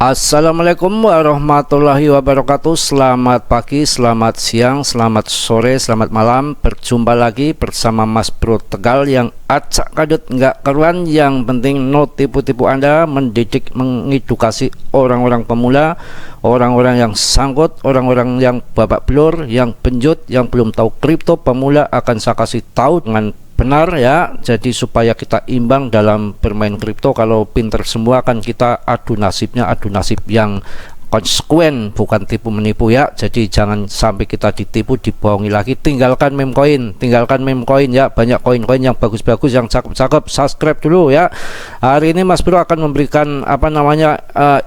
Assalamualaikum warahmatullahi wabarakatuh. Selamat pagi, selamat siang, selamat sore, selamat malam. Berjumpa lagi bersama Mas Bro Tegal yang acak kadut nggak keruan. Yang penting no tipu-tipu Anda, mendidik, mengedukasi orang-orang pemula, orang-orang yang sangkut, orang-orang yang babak belur, yang penjut, yang belum tahu kripto. Pemula akan saya kasih tahu dengan benar ya, jadi supaya kita imbang dalam bermain kripto. Kalau pinter semua kan kita adu nasibnya, adu nasib yang konsekuen, bukan tipu menipu ya. Jadi jangan sampai kita ditipu, dibohongi lagi. Tinggalkan meme coin ya, banyak koin-koin yang bagus-bagus, yang cakep-cakep. Subscribe dulu ya. Hari ini Mas Bro akan memberikan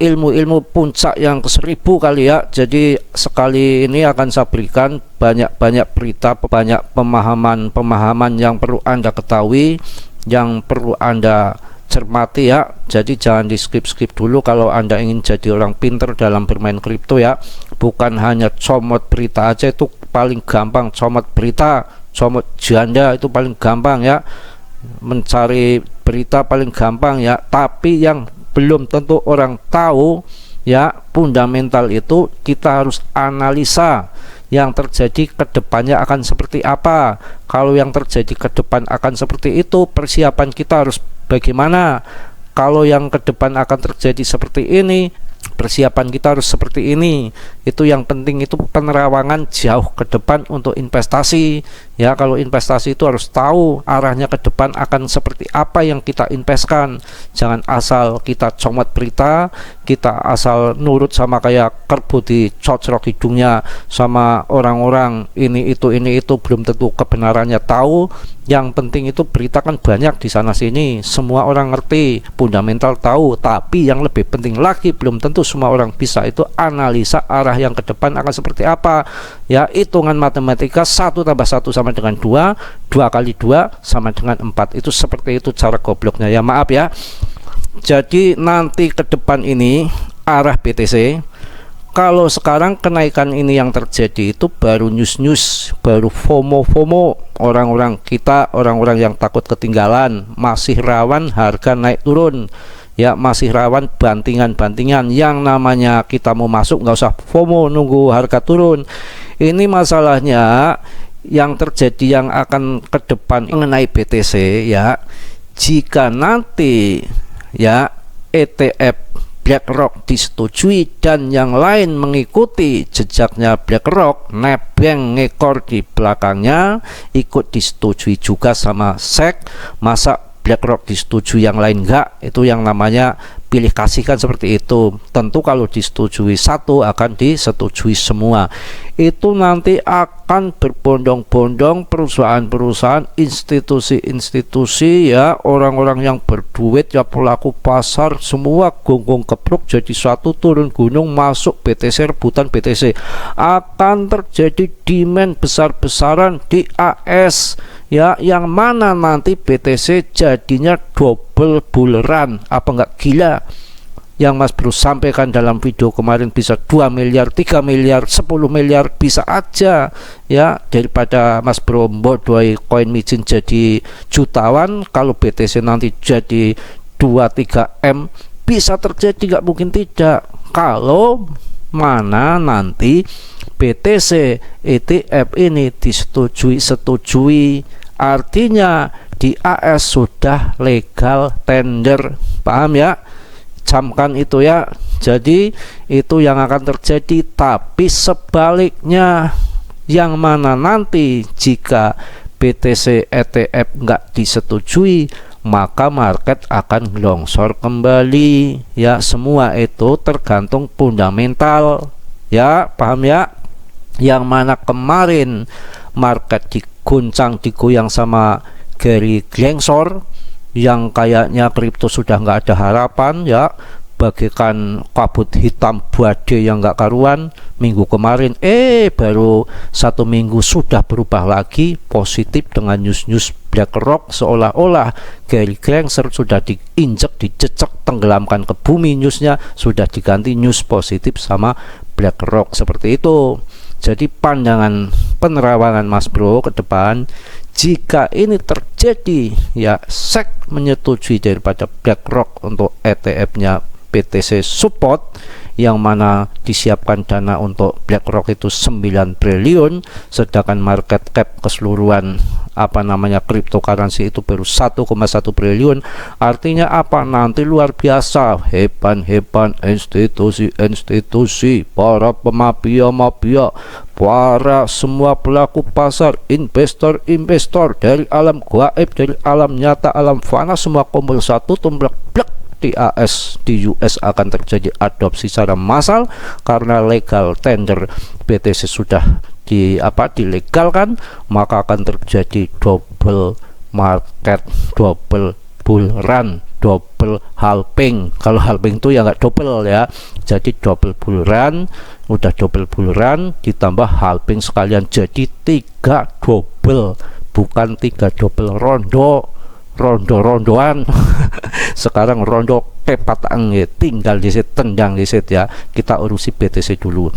ilmu-ilmu puncak yang ke-1000 kali ya. Jadi sekali ini akan saya berikan banyak berita, banyak pemahaman yang perlu Anda ketahui, yang perlu Anda cermati ya. Jadi jangan di skip dulu kalau Anda ingin jadi orang pinter dalam bermain kripto ya. Bukan hanya comot berita aja, itu paling gampang. Comot berita, comot janda itu paling gampang ya. Mencari berita paling gampang ya. Tapi yang belum tentu orang tahu ya, fundamental itu kita harus analisa yang terjadi ke depannya akan seperti apa. Kalau yang terjadi ke depan akan seperti itu, persiapan kita harus bagaimana. Kalau yang ke depan akan terjadi seperti ini, persiapan kita harus seperti ini. Itu yang penting, itu penerawangan jauh ke depan untuk investasi ya. Kalau investasi itu harus tahu arahnya ke depan akan seperti apa yang kita investkan. Jangan asal kita comot berita, kita asal nurut sama kayak kerbau dicocrok hidungnya sama orang-orang ini itu belum tentu kebenarannya tahu. Yang penting itu berita kan banyak di sana sini, semua orang ngerti, fundamental tahu, tapi yang lebih penting lagi belum tentu semua orang bisa itu analisa arah yang ke depan akan seperti apa ya. Hitungan matematika 1 tambah 1 sama dengan 2, 2 kali 2 sama dengan 4. Itu seperti itu cara gobloknya ya, maaf ya. Jadi nanti ke depan ini arah BTC, kalau sekarang kenaikan ini yang terjadi itu baru news, baru FOMO, orang-orang kita, orang-orang yang takut ketinggalan, masih rawan harga naik turun ya, masih rawan bantingan. Yang namanya kita mau masuk nggak usah FOMO nunggu harga turun. Ini masalahnya yang terjadi yang akan ke depan mengenai BTC ya. Jika nanti ya ETF BlackRock disetujui dan yang lain mengikuti jejaknya BlackRock, nebeng ngekor di belakangnya, ikut disetujui juga sama SEC, masa BlackRock disetujui yang lain enggak? Itu yang namanya pilih kasihkan seperti itu. Tentu kalau disetujui satu akan disetujui semua. Itu nanti akan berbondong-bondong perusahaan-perusahaan, institusi-institusi ya, orang-orang yang berduit ya, pelaku pasar semua gonggong kepruk jadi satu, turun gunung masuk BTC, rebutan BTC. Akan terjadi demand besar-besaran di AS ya, yang mana nanti BTC jadinya double bulleran. Apa enggak gila yang Mas Bro sampaikan dalam video kemarin? Bisa 2 miliar, 3 miliar, 10 miliar bisa aja ya. Daripada Mas Bro bodohi koin micin jadi jutawan, kalau BTC nanti jadi 2-3 M bisa terjadi, nggak mungkin tidak. Kalau mana nanti BTC ETF ini disetujui, artinya di AS sudah legal tender, paham ya? Camkan itu ya. Jadi itu yang akan terjadi. Tapi sebaliknya, yang mana nanti jika BTC ETF nggak disetujui, maka market akan longsor kembali ya. Semua itu tergantung fundamental ya, paham ya? Yang mana kemarin market digoyang sama Gary Gensler, yang kayaknya kripto sudah nggak ada harapan ya, bagaikan kabut hitam badai yang nggak karuan. Minggu kemarin baru 1 minggu sudah berubah lagi positif dengan news BlackRock, seolah-olah Gary Gensler sudah diinjek, dicecek, tenggelamkan ke bumi. Newsnya sudah diganti news positif sama BlackRock, seperti itu. Jadi pandangan penerawangan Mas Bro ke depan, jika ini terjadi ya, SEC menyetujui daripada BlackRock untuk ETF-nya BTC Support, yang mana disiapkan dana untuk BlackRock itu 9 triliun, sedangkan market cap keseluruhan cryptocurrency itu baru 1,1 triliun. Artinya apa? Nanti luar biasa, hebat institusi, para pemafia, para semua pelaku pasar, investor dari alam gaib, dari alam nyata, alam fana, semua kumpul satu, tumblek di US akan terjadi adopsi secara massal karena legal tender BTC sudah dilegalkan, maka akan terjadi double market, double bull run, double halving. Kalau halving itu ya nggak double ya, jadi double bull run, udah double bull run ditambah halving sekalian, jadi 3 double, bukan 3 double rondo-rondoan. Sekarang rondo kepatang ya, tinggal disit, tendang disit ya, kita urusi BTC dulu.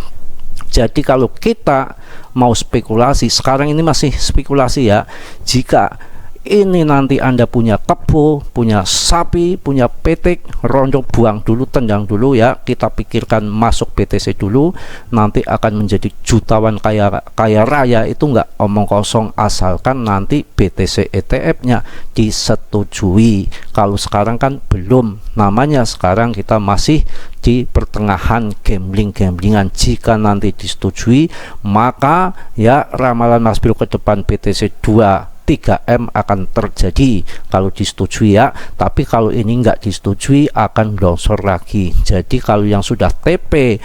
Jadi kalau kita mau spekulasi, sekarang ini masih spekulasi ya, jika ini nanti Anda punya kebo, punya sapi, punya petik, rondo, buang dulu, tendang dulu ya, kita pikirkan masuk BTC dulu, nanti akan menjadi jutawan kaya raya, itu nggak omong kosong, asalkan nanti BTC ETF-nya disetujui. Kalau sekarang kan belum, namanya sekarang kita masih di pertengahan gamblingan. Jika nanti disetujui, maka ya ramalan Mas Bro ke depan BTC 3M akan terjadi kalau disetujui ya. Tapi kalau ini nggak disetujui akan longsor lagi. Jadi kalau yang sudah TP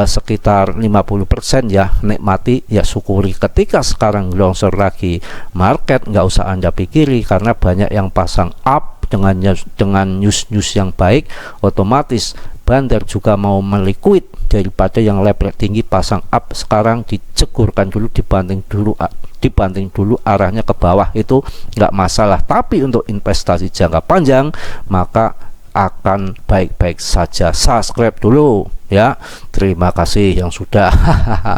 sekitar 50% ya nikmati, ya syukuri. Ketika sekarang longsor lagi market, nggak usah Anda pikiri, karena banyak yang pasang up dengan news yang baik, otomatis bandar juga mau meliquid, daripada yang level tinggi pasang up, sekarang dicegurkan dulu, dibanting dulu arahnya ke bawah, itu nggak masalah. Tapi untuk investasi jangka panjang maka akan baik-baik saja. Subscribe dulu ya, terima kasih yang sudah.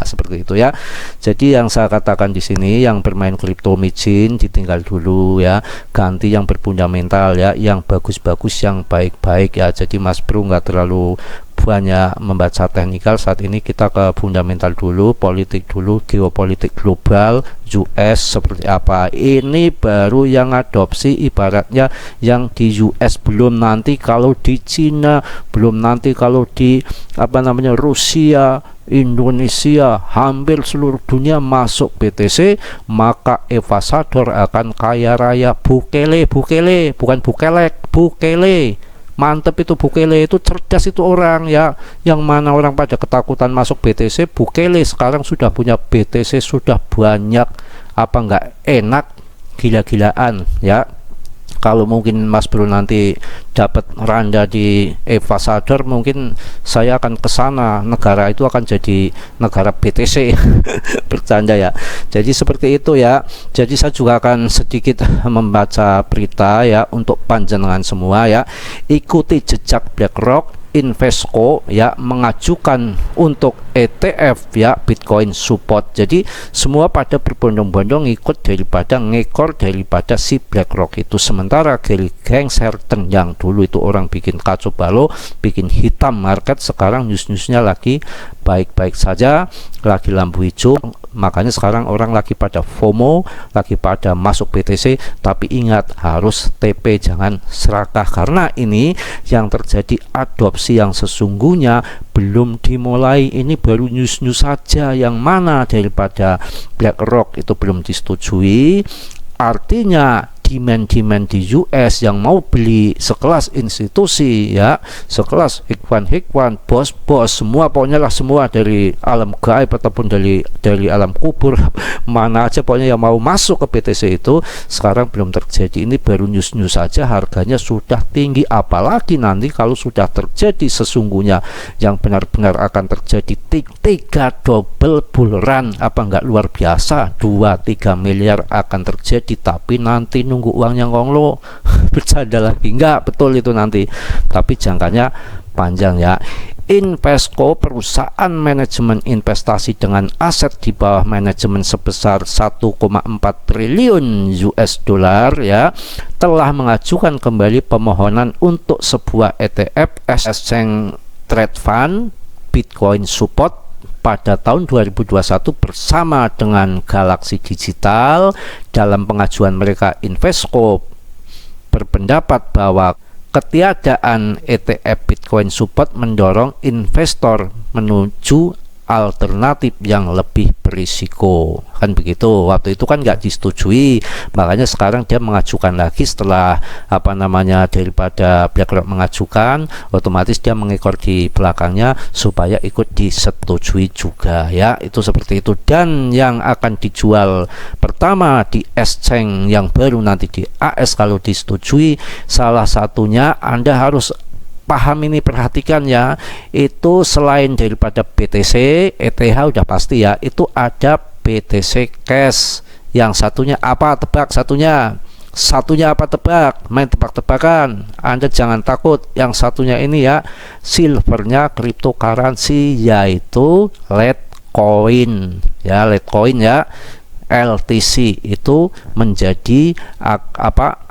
Seperti itu ya. Jadi yang saya katakan di sini, yang bermain kripto micin ditinggal dulu ya, ganti yang berfundamental ya, yang bagus-bagus, yang baik-baik ya. Jadi Mas Bro nggak terlalu banyak membaca teknikal saat ini, kita ke fundamental dulu, politik dulu, geopolitik global, US seperti apa. Ini baru yang adopsi, ibaratnya yang di US, belum nanti kalau di Cina, belum nanti kalau di Rusia, Indonesia, hampir seluruh dunia masuk BTC, maka Evasador akan kaya raya. Bukele, bukan Bukele. Mantep itu Bukele, itu cerdas itu orang ya. Yang mana orang pada ketakutan masuk BTC, Bukele sekarang sudah punya BTC, sudah banyak, nggak enak, gila-gilaan ya. Kalau mungkin Mas Bro nanti dapat randa di Evasador, mungkin saya akan ke sana, negara itu akan jadi negara BTC. Bercanda ya. Jadi seperti itu ya. Jadi saya juga akan sedikit membaca berita ya untuk panjenengan semua ya. Ikuti jejak BlackRock, Invesco ya, mengajukan untuk ETF ya Bitcoin Support. Jadi semua pada berbondong-bondong ikut daripada ngekor daripada si BlackRock itu. Sementara Gary Gensler tendang dulu, itu orang bikin kacau balau, bikin hitam market. Sekarang news-newsnya lagi baik-baik saja, lagi lampu hijau. Makanya sekarang orang lagi pada FOMO, lagi pada masuk BTC. Tapi ingat, harus TP, jangan serakah, karena ini yang terjadi adopsi yang sesungguhnya belum dimulai. Ini baru news-news saja, yang mana daripada BlackRock itu belum disetujui. Artinya demand di US yang mau beli sekelas institusi ya, sekelas hikwan, bos-bos semua, pokoknya lah semua dari alam gaib ataupun dari alam kubur, mana aja pokoknya yang mau masuk ke BTC itu sekarang belum terjadi. Ini baru news saja, harganya sudah tinggi. Apalagi nanti kalau sudah terjadi sesungguhnya yang benar-benar akan terjadi 3 double bull run, nggak luar biasa, 2-3 miliar akan terjadi. Tapi nanti nunggu uangnya ngonglo. Bercanda lagi, nggak betul itu nanti, tapi jangkanya panjang ya. Invesco, perusahaan manajemen investasi dengan aset di bawah manajemen sebesar 1,4 triliun US dollar ya, telah mengajukan kembali permohonan untuk sebuah ETF Exchange Trade Fund Bitcoin Support pada tahun 2021 bersama dengan Galaxy Digital. Dalam pengajuan mereka, Invesco berpendapat bahwa ketiadaan ETF Bitcoin Support mendorong investor menuju alternatif yang lebih berisiko, kan begitu. Waktu itu kan nggak disetujui, makanya sekarang dia mengajukan lagi setelah daripada BlackRock mengajukan, otomatis dia mengekor di belakangnya supaya ikut disetujui juga ya. Itu seperti itu. Dan yang akan dijual pertama di exchange yang baru nanti di AS kalau disetujui, salah satunya Anda harus paham ini, perhatikan ya, itu selain daripada BTC, ETH udah pasti ya, itu ada BTC Cash. Yang satunya apa? Tebak satunya. Satunya apa? Tebak. Main tebak-tebakan. Anda jangan takut. Yang satunya ini ya, silvernya cryptocurrency, yaitu Litecoin ya, Litecoin ya. LTC itu menjadi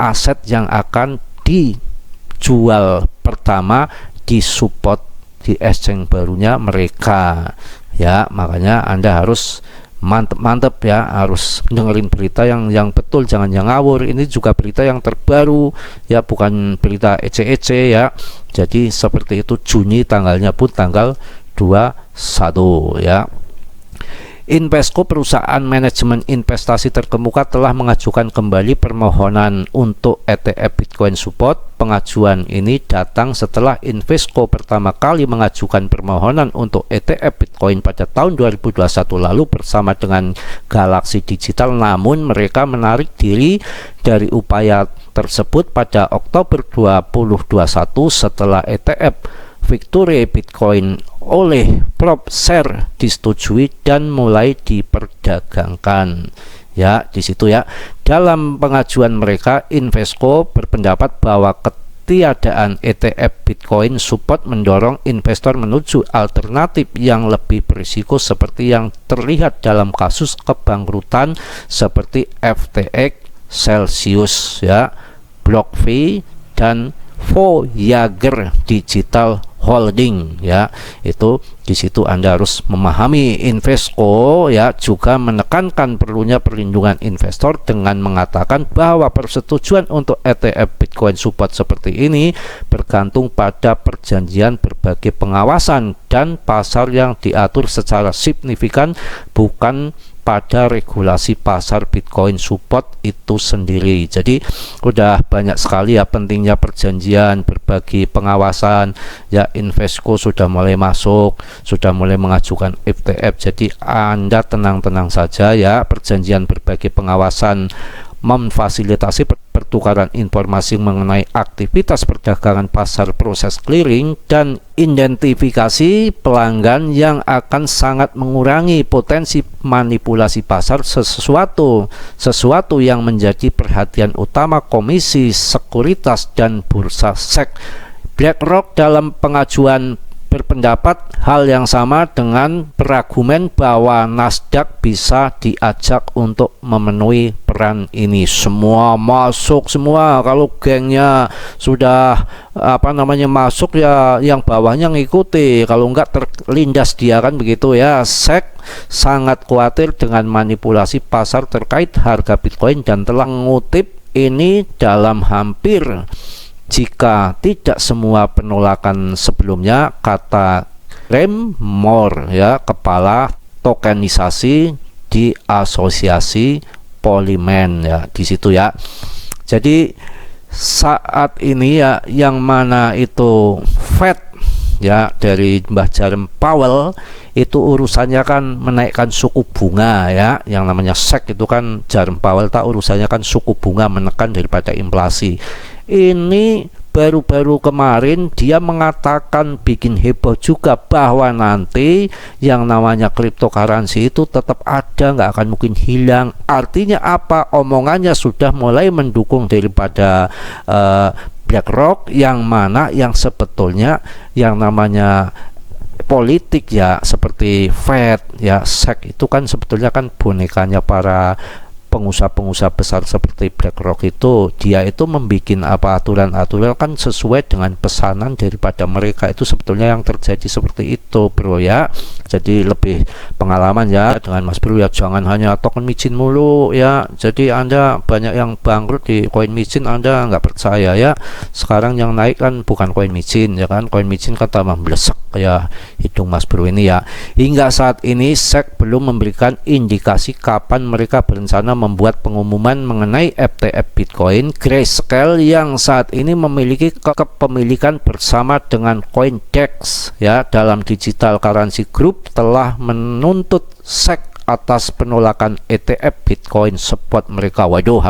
aset yang akan dijual pertama, disupport di exchange barunya mereka ya. Makanya Anda harus mantep ya, harus dengerin berita yang betul, jangan yang ngawur. Ini juga berita yang terbaru ya, bukan berita ece-ece ya. Jadi seperti itu. Juni tanggalnya pun tanggal 21 ya. Invesco, perusahaan manajemen investasi terkemuka, telah mengajukan kembali permohonan untuk ETF Bitcoin Support. Pengajuan ini datang setelah Invesco pertama kali mengajukan permohonan untuk ETF Bitcoin pada tahun 2021 lalu bersama dengan Galaxy Digital, namun mereka menarik diri dari upaya tersebut pada Oktober 2021 setelah ETF Victory Bitcoin oleh PropShare disetujui dan mulai diperdagangkan ya. Di situ ya, dalam pengajuan mereka, Invesco berpendapat bahwa ketiadaan ETF Bitcoin Support mendorong investor menuju alternatif yang lebih berisiko seperti yang terlihat dalam kasus kebangkrutan seperti FTX, Celsius ya, BlockFi dan Voyager Digital Holding ya. Itu di situ Anda harus memahami. Invesco ya juga menekankan perlunya perlindungan investor dengan mengatakan bahwa persetujuan untuk ETF Bitcoin Support seperti ini bergantung pada perjanjian berbagai pengawasan dan pasar yang diatur secara signifikan, bukan pada regulasi pasar Bitcoin Support itu sendiri. Jadi udah banyak sekali ya pentingnya perjanjian berbagi pengawasan ya. Invesco sudah mulai masuk, sudah mulai mengajukan ETF. Jadi Anda tenang-tenang saja ya. Perjanjian berbagi pengawasan memfasilitasi pertukaran informasi mengenai aktivitas perdagangan pasar, proses clearing, dan identifikasi pelanggan yang akan sangat mengurangi potensi manipulasi pasar, sesuatu yang menjadi perhatian utama Komisi Sekuritas dan Bursa SEC. BlackRock dalam pengajuan berpendapat hal yang sama dengan berargumen bahwa Nasdaq bisa diajak untuk memenuhi peran ini. Semua masuk semua, kalau gengnya sudah masuk ya, yang bawahnya ngikuti, kalau enggak terlindas dia, kan begitu ya. SEC sangat khawatir dengan manipulasi pasar terkait harga Bitcoin dan telah mengutip ini dalam hampir jika tidak semua penolakan sebelumnya, kata Graham Moore ya, kepala tokenisasi di Asosiasi Polymen ya, di situ ya. Jadi saat ini ya, yang mana itu Fed ya dari Mbah Jerome Powell itu urusannya kan menaikkan suku bunga ya. Yang namanya SEC itu kan Jerome Powell, tak urusannya kan suku bunga, menekan daripada inflasi. Ini baru-baru kemarin dia mengatakan, bikin heboh juga, bahwa nanti yang namanya cryptocurrency itu tetap ada, nggak akan mungkin hilang. Artinya apa? Omongannya sudah mulai mendukung daripada BlackRock, yang mana yang sebetulnya yang namanya politik ya, seperti Fed ya, SEC itu kan sebetulnya kan bonekanya para pengusaha-pengusaha besar seperti BlackRock. Itu dia itu membuat apa aturan-aturan kan sesuai dengan pesanan daripada mereka. Itu sebetulnya yang terjadi seperti itu, bro ya. Jadi lebih pengalaman ya dengan Mas Bro ya, jangan hanya token micin mulu ya. Jadi Anda banyak yang bangkrut di koin micin, Anda nggak percaya ya. Sekarang yang naik kan bukan koin micin ya kan, koin micin kan tambah melesek ya hidung Mas Bro ini ya. Hingga saat ini SEC belum memberikan indikasi kapan mereka berencana membuat pengumuman mengenai FTX Bitcoin Grayscale yang saat ini memiliki kepemilikan bersama dengan CoinDex ya dalam Digital Currency Group telah menuntut SEC atas penolakan ETF Bitcoin spot mereka. Waduh.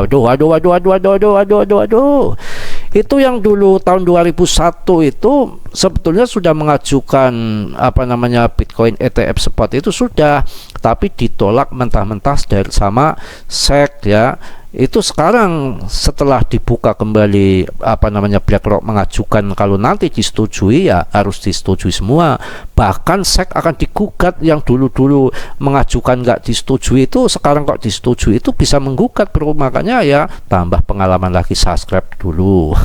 Itu yang dulu tahun 2001 itu sebetulnya sudah mengajukan Bitcoin ETF spot itu sudah, tapi ditolak mentah-mentah dari sama SEC ya. Itu sekarang setelah dibuka kembali BlackRock mengajukan, kalau nanti disetujui ya harus disetujui semua. Bahkan SEC akan digugat, yang dulu-dulu mengajukan nggak disetujui itu sekarang kok disetujui, itu bisa menggugat, bro. Makanya ya tambah pengalaman lagi, subscribe dulu.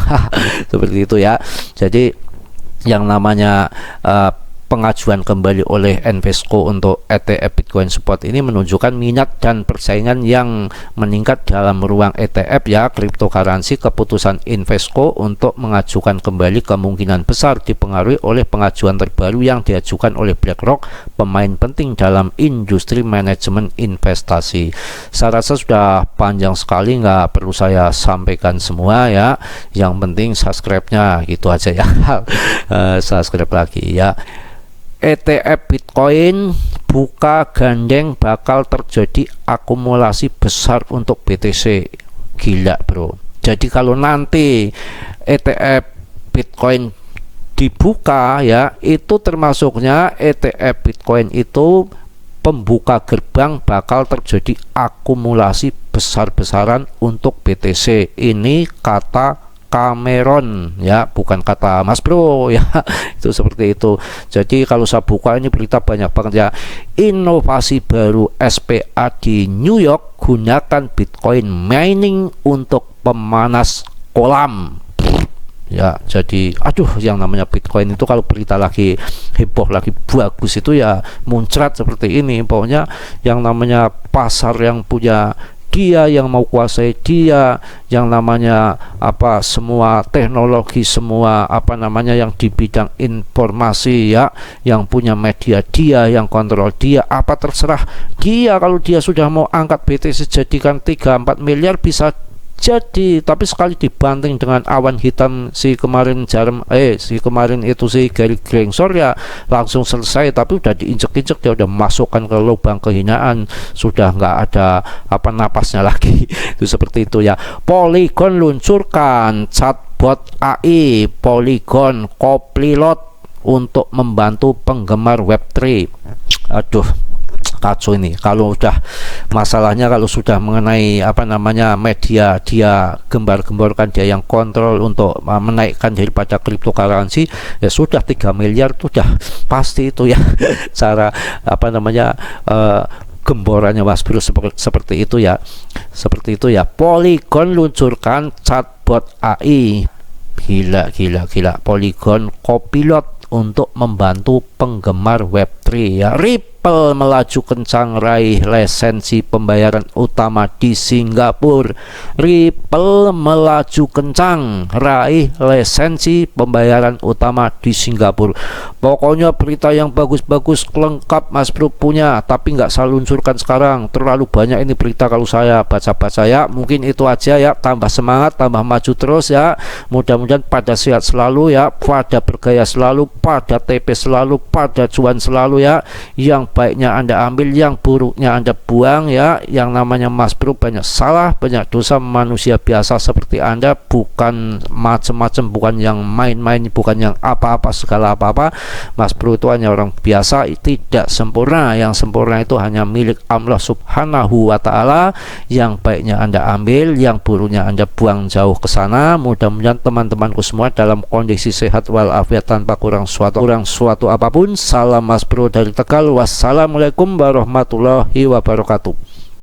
Seperti itu ya. Jadi yang namanya pengajuan kembali oleh Invesco untuk ETF Bitcoin Spot ini menunjukkan minat dan persaingan yang meningkat dalam ruang ETF ya, cryptocurrency. Keputusan Invesco untuk mengajukan kembali kemungkinan besar dipengaruhi oleh pengajuan terbaru yang diajukan oleh BlackRock, pemain penting dalam industri manajemen investasi. Saya rasa sudah panjang sekali, nggak perlu saya sampaikan semua ya. Yang penting subscribe-nya gitu aja ya. Subscribe lagi ya. ETF Bitcoin buka gandeng, bakal terjadi akumulasi besar untuk BTC. Gila, bro. Jadi kalau nanti ETF Bitcoin dibuka ya, itu termasuknya ETF Bitcoin itu pembuka gerbang, bakal terjadi akumulasi besar-besaran untuk BTC. Ini kata Cameron ya, bukan kata Mas Bro ya. Itu seperti itu. Jadi kalau saya buka ini berita banyak banget ya. Inovasi baru SPA di New York, gunakan Bitcoin mining untuk pemanas kolam. Ya, jadi yang namanya Bitcoin itu kalau berita lagi heboh, lagi bagus itu ya muncrat seperti ini. Pokoknya yang namanya pasar yang punya dia, yang mau kuasai dia, yang namanya semua teknologi, semua yang di bidang informasi ya, yang punya media dia, yang kontrol dia, terserah dia. Kalau dia sudah mau angkat BTC jadikan 3-4 miliar bisa jadi, tapi sekali dibanting dengan awan hitam si kemarin itu si Gary Gensler ya langsung selesai. Tapi udah diinjek-injek, dia udah masukkan ke lubang kehinaan, sudah nggak ada napasnya lagi. Itu seperti itu ya. Polygon luncurkan chatbot AI Polygon Copilot untuk membantu penggemar Web3. Kacau ini kalau udah masalahnya, kalau sudah mengenai media dia gembar-gemborkan, dia yang kontrol untuk menaikkan daripada cryptocurrency ya sudah 3 miliar itu udah pasti itu ya. Cara gemborannya Mas Bro seperti itu ya. Seperti itu ya. Polygon luncurkan chatbot AI. Gila. Polygon Copilot untuk membantu penggemar Web3 ya. Ripple melaju kencang raih lisensi pembayaran utama di Singapura. Ripple melaju kencang raih lisensi pembayaran utama di Singapura. Pokoknya berita yang bagus-bagus lengkap Mas Bro punya, tapi nggak saya luncurkan sekarang, terlalu banyak ini berita kalau saya baca-baca ya. Mungkin itu aja ya, tambah semangat, tambah maju terus ya. Mudah-mudahan pada sehat selalu ya, pada bergaya selalu, pada TP selalu, pada cuan selalu ya. Yang baiknya Anda ambil, yang buruknya Anda buang ya. Yang namanya Mas Bro banyak salah, banyak dosa, manusia biasa seperti Anda, bukan macam-macam, bukan yang main-main, bukan yang apa-apa segala apa-apa. Mas Bro itu hanya orang biasa, tidak sempurna. Yang sempurna itu hanya milik Allah Subhanahu wa ta'ala. Yang baiknya Anda ambil, yang buruknya Anda buang jauh ke sana. Mudah-mudahan teman-temanku semua dalam kondisi sehat walafiat tanpa kurang suatu apapun. Salam Mas Bro dari Tegal. Wassalamualaikum warahmatullahi wabarakatuh.